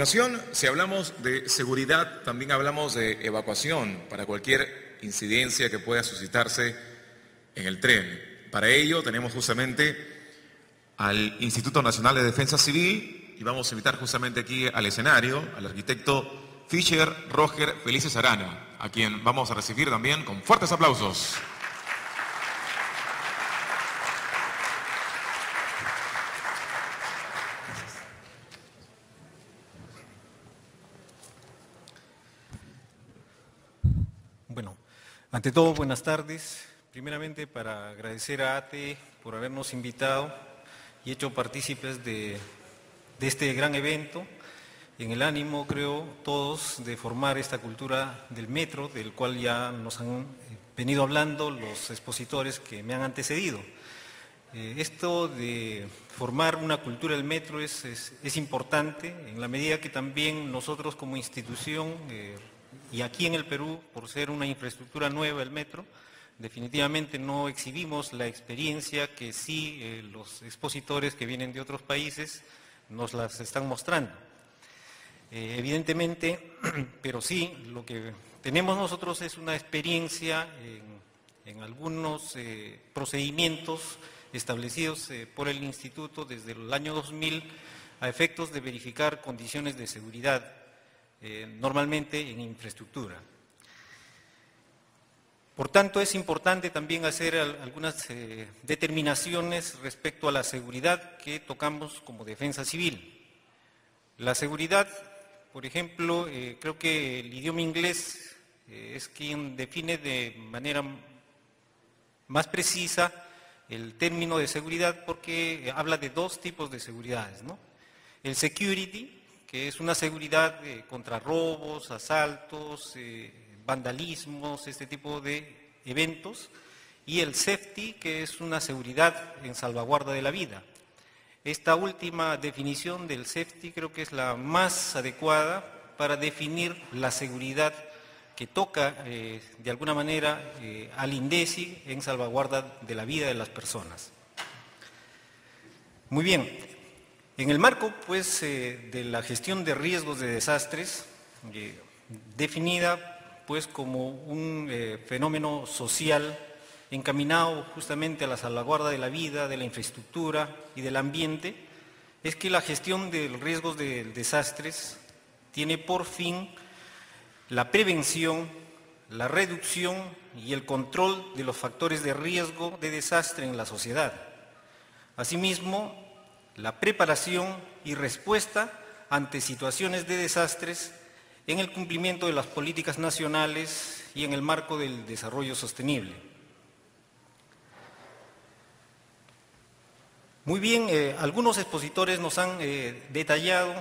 continuación, si hablamos de seguridad, también hablamos de evacuación para cualquier incidencia que pueda suscitarse en el tren. Para ello tenemos justamente al Instituto Nacional de Defensa Civil y vamos a invitar justamente aquí al escenario al arquitecto Fischer Roger Felices Arana, a quien vamos a recibir también con fuertes aplausos. Bueno, ante todo, buenas tardes. Primeramente, para agradecer a ATE por habernos invitado y hecho partícipes de este gran evento, en el ánimo, creo, todos de formar esta cultura del metro, del cual ya nos han venido hablando los expositores que me han antecedido. Esto de formar una cultura del metro es importante en la medida que también nosotros como institución y aquí en el Perú, por ser una infraestructura nueva el metro, definitivamente no exhibimos la experiencia que sí los expositores que vienen de otros países nos las están mostrando. Evidentemente, pero sí, lo que tenemos nosotros es una experiencia en algunos procedimientos establecidos por el Instituto desde el año 2000 a efectos de verificar condiciones de seguridad, normalmente en infraestructura. Por tanto, es importante también hacer algunas determinaciones respecto a la seguridad que tocamos como defensa civil. La seguridad, por ejemplo, creo que el idioma inglés es quien define de manera más precisa el término de seguridad porque habla de dos tipos de seguridades, ¿no? El security, que es una seguridad contra robos, asaltos, vandalismos, este tipo de eventos, y el safety, que es una seguridad en salvaguarda de la vida. Esta última definición del safety creo que es la más adecuada para definir la seguridad que toca de alguna manera al INDECI en salvaguarda de la vida de las personas. Muy bien, en el marco pues de la gestión de riesgos de desastres, definida pues como un fenómeno social encaminado justamente a la salvaguarda de la vida, de la infraestructura y del ambiente, es que la gestión de los riesgos de desastres tiene por fin la prevención, la reducción y el control de los factores de riesgo de desastre en la sociedad. Asimismo, la preparación y respuesta ante situaciones de desastres en el cumplimiento de las políticas nacionales y en el marco del desarrollo sostenible. Muy bien, algunos expositores nos han detallado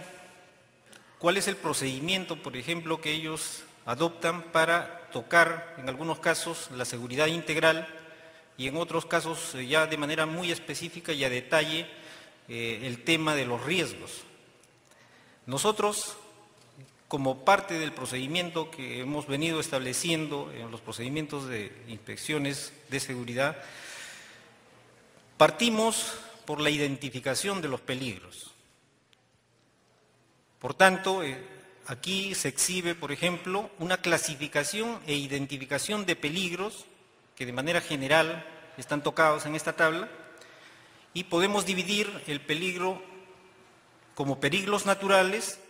cuál es el procedimiento, por ejemplo, que ellos adoptan para tocar, en algunos casos, la seguridad integral y en otros casos ya de manera muy específica y a detalle el tema de los riesgos. Nosotros, como parte del procedimiento que hemos venido estableciendo en los procedimientos de inspecciones de seguridad, partimos por la identificación de los peligros. Por tanto, aquí se exhibe, por ejemplo, una clasificación e identificación de peligros que de manera general están tocados en esta tabla y podemos dividir el peligro como peligros naturales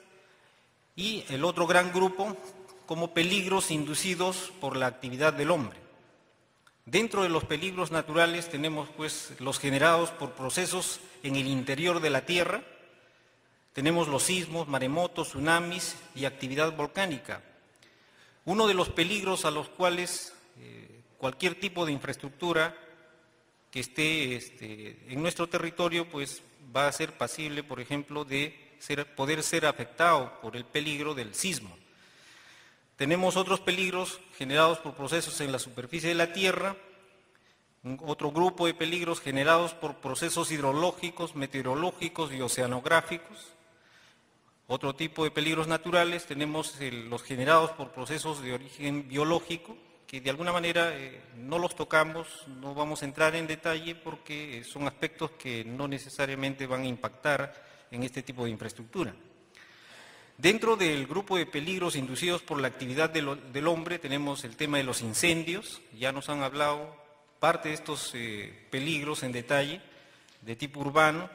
y el otro gran grupo como peligros inducidos por la actividad del hombre. Dentro de los peligros naturales tenemos pues los generados por procesos en el interior de la Tierra, tenemos los sismos, maremotos, tsunamis y actividad volcánica. Uno de los peligros a los cuales cualquier tipo de infraestructura que esté en nuestro territorio pues va a ser pasible, por ejemplo, de poder ser afectado por el peligro del sismo. Tenemos otros peligros generados por procesos en la superficie de la Tierra, otro grupo de peligros generados por procesos hidrológicos, meteorológicos y oceanográficos. Otro tipo de peligros naturales tenemos los generados por procesos de origen biológico, que de alguna manera no los tocamos, no vamos a entrar en detalle porque son aspectos que no necesariamente van a impactar en este tipo de infraestructura. Dentro del grupo de peligros inducidos por la actividad del hombre tenemos el tema de los incendios. Ya nos han hablado parte de estos peligros en detalle de tipo urbano.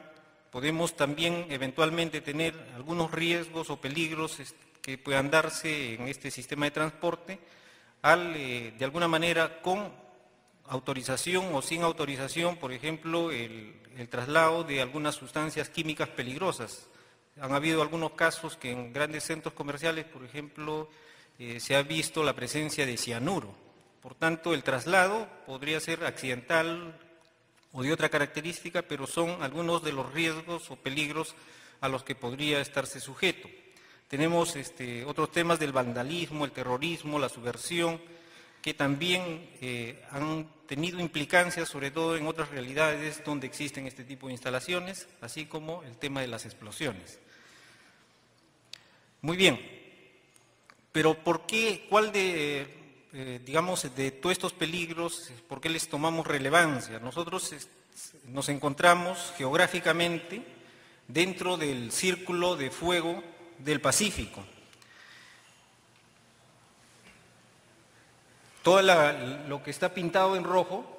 Podemos también eventualmente tener algunos riesgos o peligros que puedan darse en este sistema de transporte de alguna manera con autorización o sin autorización, por ejemplo, el traslado de algunas sustancias químicas peligrosas. Han habido algunos casos que en grandes centros comerciales, por ejemplo, se ha visto la presencia de cianuro. Por tanto, el traslado podría ser accidental o de otra característica, pero son algunos de los riesgos o peligros a los que podría estarse sujeto. Tenemos otros temas del vandalismo, el terrorismo, la subversión, que también han tenido implicancias, sobre todo en otras realidades donde existen este tipo de instalaciones, así como el tema de las explosiones. Muy bien, pero ¿por qué, digamos, de todos estos peligros, por qué les tomamos relevancia? Nosotros nos encontramos geográficamente dentro del círculo de fuego del Pacífico. Todo lo que está pintado en rojo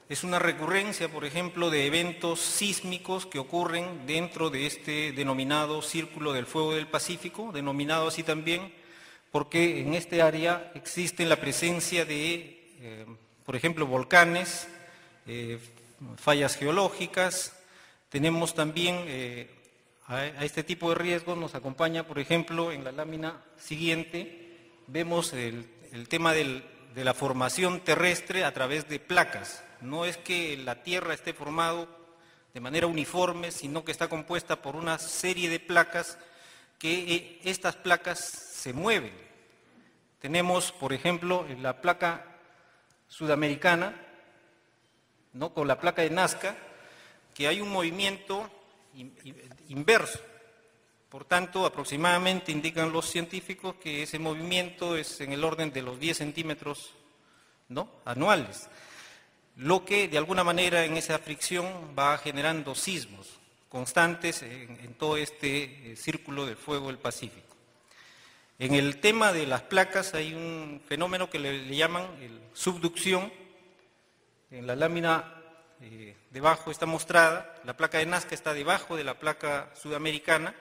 es una recurrencia, por ejemplo, de eventos sísmicos que ocurren dentro de este denominado Círculo del Fuego del Pacífico, denominado así también porque en este área existe la presencia de, por ejemplo, volcanes, fallas geológicas. Tenemos también a este tipo de riesgos, nos acompaña, por ejemplo, en la lámina siguiente, vemos el tema de la formación terrestre a través de placas. No es que la Tierra esté formado de manera uniforme, sino que está compuesta por una serie de placas que estas placas se mueven. Tenemos, por ejemplo, la placa sudamericana, ¿no?, con la placa de Nazca, que hay un movimiento inverso. Por tanto, aproximadamente indican los científicos que ese movimiento es en el orden de los 10 centímetros, ¿no?, anuales, lo que de alguna manera en esa fricción va generando sismos constantes en todo este círculo del fuego del Pacífico. En el tema de las placas hay un fenómeno que le llaman subducción. En la lámina debajo está mostrada, la placa de Nazca está debajo de la placa sudamericana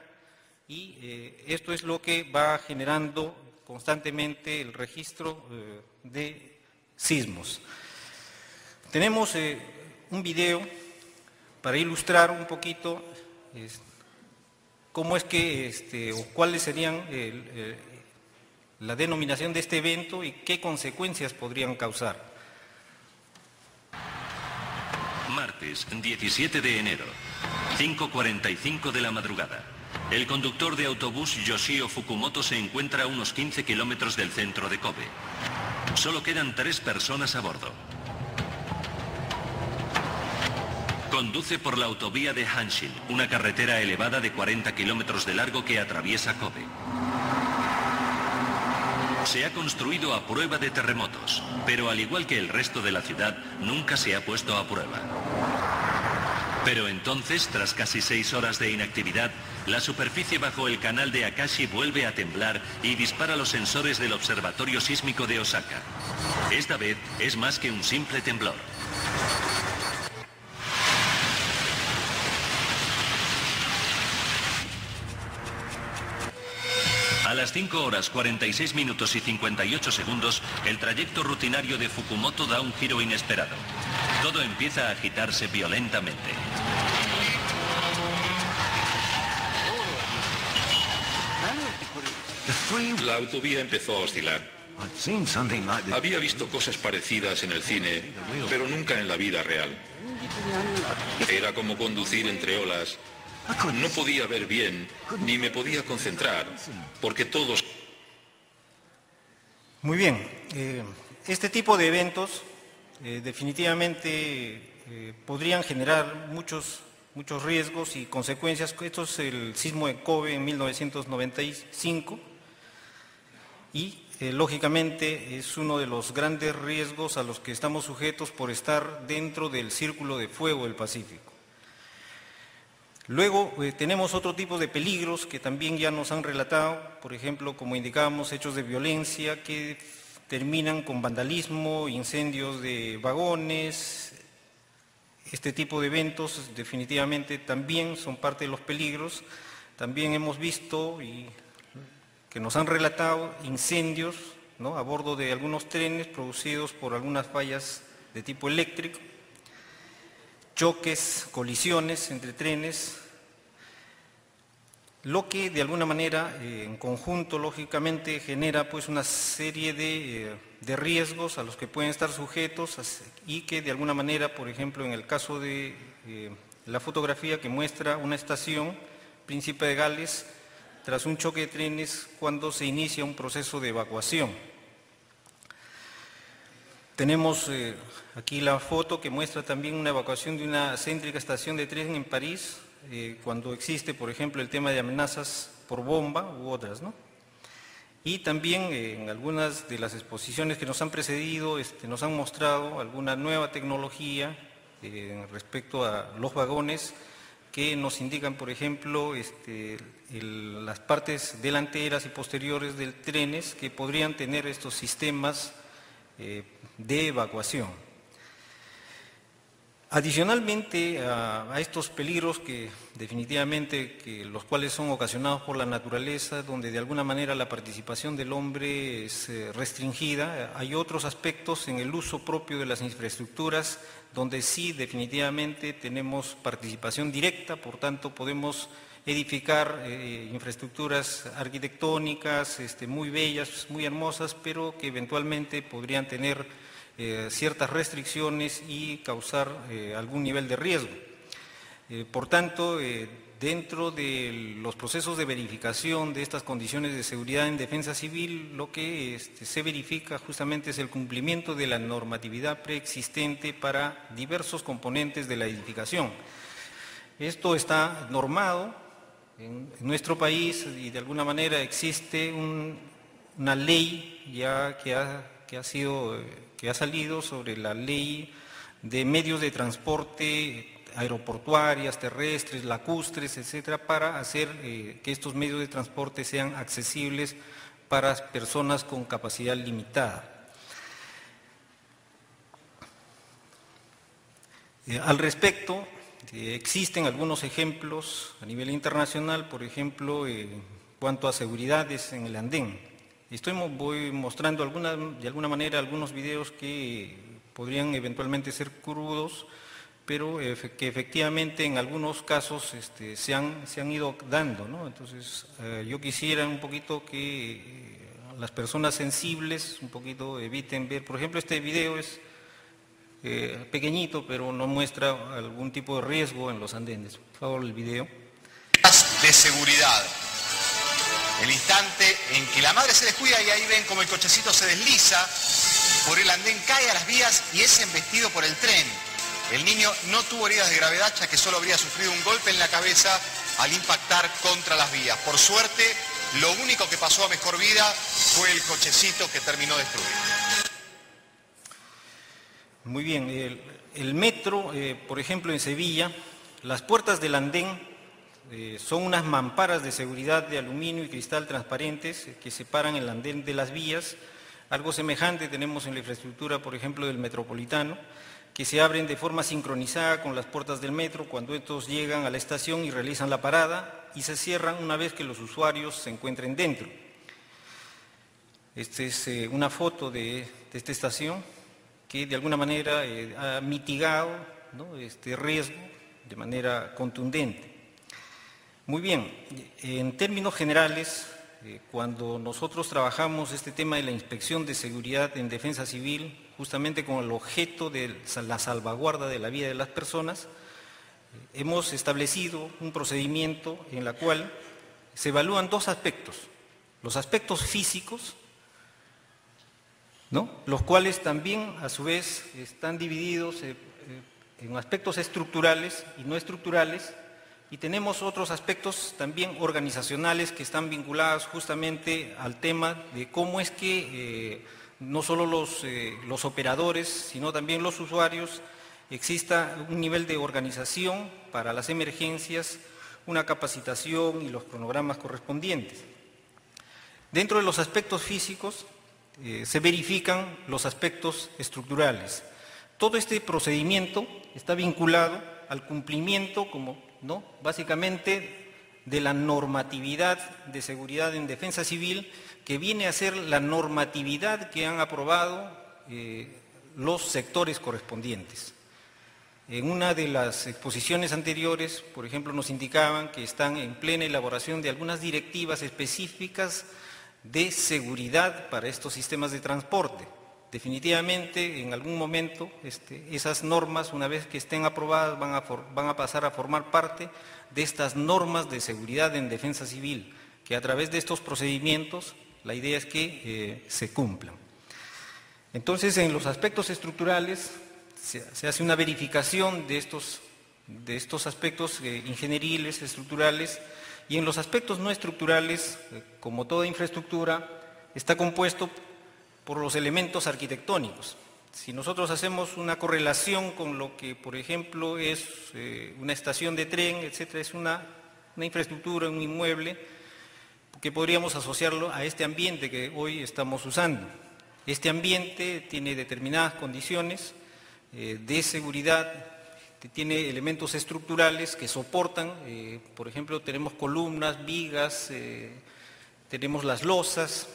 y esto es lo que va generando constantemente el registro de sismos. Tenemos un video para ilustrar un poquito cómo es que, o cuáles serían la denominación de este evento y qué consecuencias podrían causar. Martes, 17 de enero, 5:45 de la madrugada. El conductor de autobús Yoshio Fukumoto se encuentra a unos 15 kilómetros del centro de Kobe. Solo quedan 3 personas a bordo. Conduce por la autovía de Hanshin, una carretera elevada de 40 kilómetros de largo que atraviesa Kobe. Se ha construido a prueba de terremotos, pero al igual que el resto de la ciudad, nunca se ha puesto a prueba. Pero entonces, tras casi 6 horas de inactividad, la superficie bajo el canal de Akashi vuelve a temblar y dispara los sensores del Observatorio Sísmico de Osaka. Esta vez es más que un simple temblor. A las 5 horas 46 minutos y 58 segundos, el trayecto rutinario de Fukumoto da un giro inesperado. Todo empieza a agitarse violentamente. La autovía empezó a oscilar. Había visto cosas parecidas en el cine, pero nunca en la vida real. Era como conducir entre olas. No podía ver bien, ni me podía concentrar, porque todos... Muy bien, este tipo de eventos definitivamente podrían generar muchos riesgos y consecuencias. Esto es el sismo de Kobe en 1995 y lógicamente es uno de los grandes riesgos a los que estamos sujetos por estar dentro del círculo de fuego del Pacífico. Luego tenemos otro tipo de peligros que también ya nos han relatado, por ejemplo, como indicábamos, hechos de violencia que terminan con vandalismo, incendios de vagones. Este tipo de eventos definitivamente también son parte de los peligros. También hemos visto y que nos han relatado incendios, ¿no?, a bordo de algunos trenes producidos por algunas fallas de tipo eléctrico, choques, colisiones entre trenes, lo que de alguna manera en conjunto lógicamente genera pues una serie de riesgos a los que pueden estar sujetos y que de alguna manera, por ejemplo en el caso de la fotografía que muestra una estación, Príncipe de Gales, tras un choque de trenes cuando se inicia un proceso de evacuación. Tenemos aquí la foto que muestra también una evacuación de una céntrica estación de tren en París, cuando existe, por ejemplo, el tema de amenazas por bomba u otras, ¿no? Y también en algunas de las exposiciones que nos han precedido nos han mostrado alguna nueva tecnología respecto a los vagones que nos indican, por ejemplo, las partes delanteras y posteriores de trenes que podrían tener estos sistemas de evacuación. Adicionalmente a estos peligros que definitivamente los cuales son ocasionados por la naturaleza, donde de alguna manera la participación del hombre es restringida, hay otros aspectos en el uso propio de las infraestructuras donde sí definitivamente tenemos participación directa, por tanto podemos edificar infraestructuras arquitectónicas muy bellas, muy hermosas, pero que eventualmente podrían tener ciertas restricciones y causar algún nivel de riesgo. Por tanto, dentro de los procesos de verificación de estas condiciones de seguridad en defensa civil, lo que se verifica justamente es el cumplimiento de la normatividad preexistente para diversos componentes de la edificación. Esto está normado en nuestro país y de alguna manera existe una ley ya que ha salido sobre la ley de medios de transporte aeroportuarias, terrestres, lacustres, etcétera, para hacer que estos medios de transporte sean accesibles para personas con capacidad limitada. Al respecto, existen algunos ejemplos a nivel internacional, por ejemplo, en cuanto a seguridades en el andén. Voy mostrando de alguna manera algunos videos que podrían eventualmente ser crudos, pero que efectivamente en algunos casos se han ido dando, ¿no? Entonces, yo quisiera un poquito que las personas sensibles un poquito eviten ver, por ejemplo, este video es pequeñito, pero no muestra algún tipo de riesgo en los andenes. Por favor, el video. De seguridad. El instante en que la madre se descuida y ahí ven como el cochecito se desliza por el andén, cae a las vías y es embestido por el tren. El niño no tuvo heridas de gravedad, ya que solo habría sufrido un golpe en la cabeza al impactar contra las vías. Por suerte, lo único que pasó a mejor vida fue el cochecito que terminó destruido. Muy bien, el metro, por ejemplo, en Sevilla, las puertas del andén son unas mamparas de seguridad de aluminio y cristal transparentes que separan el andén de las vías. Algo semejante tenemos en la infraestructura, por ejemplo, del Metropolitano, que se abren de forma sincronizada con las puertas del metro cuando estos llegan a la estación y realizan la parada, y se cierran una vez que los usuarios se encuentren dentro. Esta es una foto de esta estación que de alguna manera ha mitigado, ¿no?, este riesgo de manera contundente. Muy bien, en términos generales, cuando nosotros trabajamos este tema de la inspección de seguridad en defensa civil, justamente con el objeto de la salvaguarda de la vida de las personas, hemos establecido un procedimiento en el cual se evalúan dos aspectos: los aspectos físicos, ¿no?, los cuales también a su vez están divididos en aspectos estructurales y no estructurales, y tenemos otros aspectos también organizacionales que están vinculados justamente al tema de cómo es que no solo los operadores, sino también los usuarios, exista un nivel de organización para las emergencias una capacitación y los cronogramas correspondientes. Dentro de los aspectos físicos se verifican los aspectos estructurales. Todo este procedimiento está vinculado al cumplimiento, básicamente, de la normatividad de seguridad en defensa civil, que viene a ser la normatividad que han aprobado los sectores correspondientes. En una de las exposiciones anteriores, por ejemplo, nos indicaban que están en plena elaboración de algunas directivas específicas de seguridad para estos sistemas de transporte. Definitivamente, en algún momento, esas normas, una vez que estén aprobadas, van a pasar a formar parte de estas normas de seguridad en defensa civil, que a través de estos procedimientos, la idea es que se cumplan. Entonces, en los aspectos estructurales, se hace una verificación de estos aspectos ingenieriles, estructurales, y en los aspectos no estructurales, como toda infraestructura, está compuesto por los elementos arquitectónicos. Si nosotros hacemos una correlación con lo que, por ejemplo, es una estación de tren, etcétera, es una infraestructura, un inmueble, que podríamos asociarlo a este ambiente que hoy estamos usando. Este ambiente tiene determinadas condiciones de seguridad, tiene elementos estructurales que soportan, por ejemplo, tenemos columnas, vigas, tenemos las losas.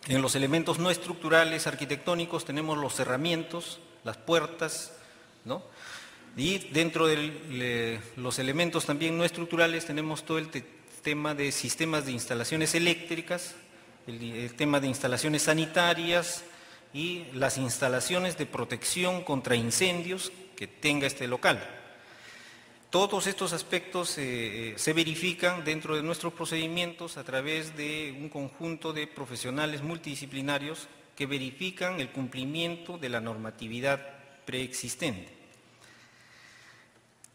En los elementos no estructurales arquitectónicos tenemos los cerramientos, las puertas, ¿no? Y dentro de los elementos también no estructurales tenemos todo el tema de sistemas de instalaciones eléctricas, el tema de instalaciones sanitarias y las instalaciones de protección contra incendios que tenga este local. Todos estos aspectos se verifican dentro de nuestros procedimientos a través de un conjunto de profesionales multidisciplinarios que verifican el cumplimiento de la normatividad preexistente.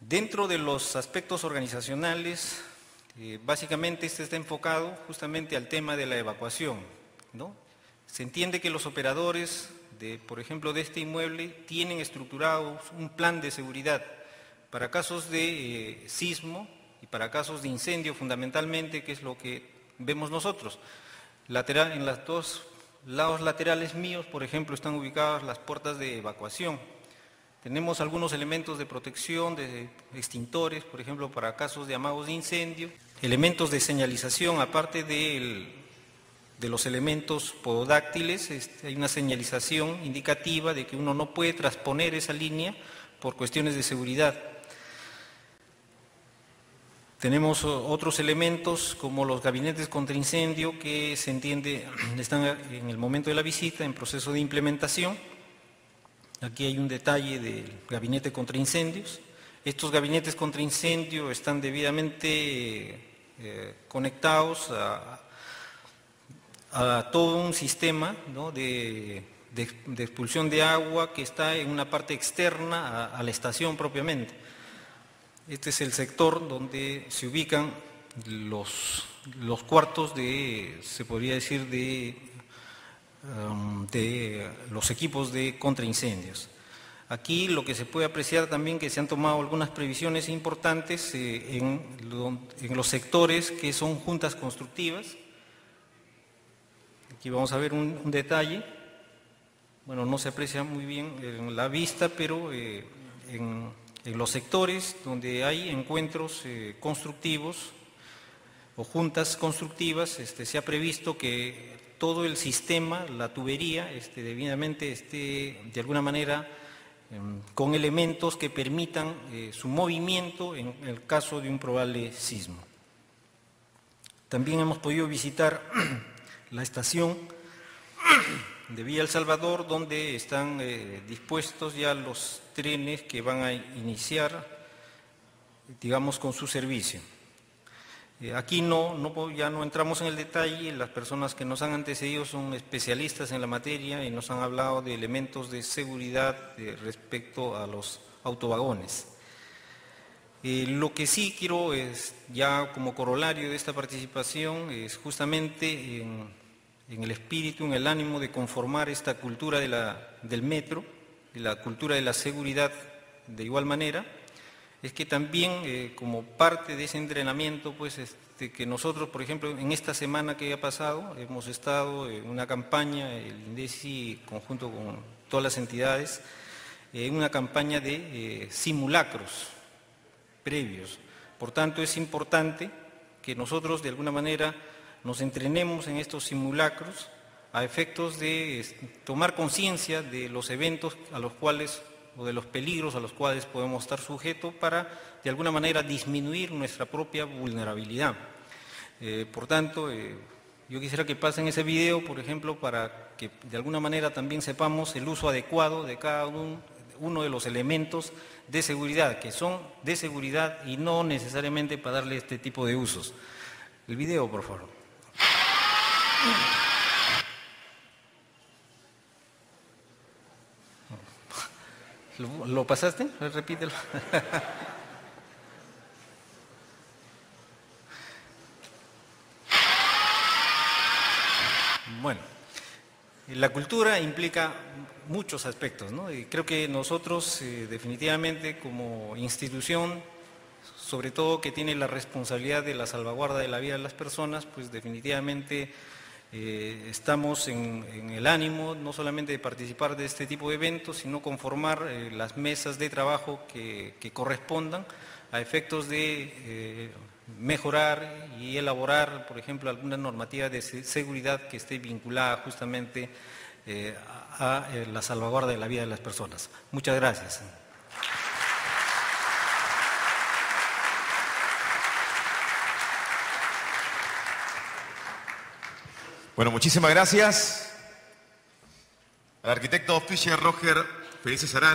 Dentro de los aspectos organizacionales, básicamente este está enfocado justamente al tema de la evacuación, ¿no? Se entiende que los operadores, por ejemplo, de este inmueble tienen estructurado un plan de seguridad para casos de sismo y para casos de incendio fundamentalmente, que es lo que vemos nosotros. En los dos lados laterales míos, por ejemplo, están ubicadas las puertas de evacuación. Tenemos algunos elementos de protección, de extintores, por ejemplo, para casos de amagos de incendio, elementos de señalización, aparte de los elementos pododáctiles, hay una señalización indicativa de que uno no puede transponer esa línea por cuestiones de seguridad. Tenemos otros elementos como los gabinetes contra incendio que se entiende están en el momento de la visita en proceso de implementación. Aquí hay un detalle del gabinete contra incendios. Estos gabinetes contra incendio están debidamente conectados a todo un sistema, ¿no?, de expulsión de agua que está en una parte externa a la estación propiamente. Este es el sector donde se ubican los cuartos se podría decir, de los equipos de contraincendios. Aquí lo que se puede apreciar también que se han tomado algunas previsiones importantes en los sectores que son juntas constructivas. Aquí vamos a ver un detalle. Bueno, no se aprecia muy bien en la vista, pero en los sectores donde hay encuentros constructivos o juntas constructivas, se ha previsto que todo el sistema, la tubería, debidamente esté de alguna manera con elementos que permitan su movimiento en el caso de un probable sismo. También hemos podido visitar la estación de Villa El Salvador, donde están dispuestos ya los trenes que van a iniciar, digamos, con su servicio. Aquí ya no entramos en el detalle, las personas que nos han antecedido son especialistas en la materia y nos han hablado de elementos de seguridad respecto a los autovagones. Lo que sí quiero, ya como corolario de esta participación, es justamente en el espíritu, en el ánimo de conformar esta cultura del metro, y la cultura de la seguridad de igual manera, es que también como parte de ese entrenamiento, pues que nosotros, por ejemplo, en esta semana que ha pasado, hemos estado en una campaña, el INDECI conjunto con todas las entidades, en una campaña de simulacros previos. Por tanto, es importante que nosotros de alguna manera nos entrenemos en estos simulacros a efectos de tomar conciencia de los eventos a los cuales o de los peligros a los cuales podemos estar sujetos para de alguna manera disminuir nuestra propia vulnerabilidad. Por tanto, yo quisiera que pasen ese video, por ejemplo, para que de alguna manera también sepamos el uso adecuado de cada uno de los elementos de seguridad, que son de seguridad y no necesariamente para darle este tipo de usos. El video, por favor. ¿Lo pasaste? Repítelo. Bueno, la cultura implica muchos aspectos, ¿no? Y creo que nosotros definitivamente como institución, sobre todo que tiene la responsabilidad de la salvaguarda de la vida de las personas, pues definitivamente estamos en el ánimo no solamente de participar de este tipo de eventos, sino conformar las mesas de trabajo que correspondan a efectos de mejorar y elaborar, por ejemplo, alguna normativa de seguridad que esté vinculada justamente a la salvaguarda de la vida de las personas. Muchas gracias. Bueno, muchísimas gracias al arquitecto Fischer Roger Felices Arana.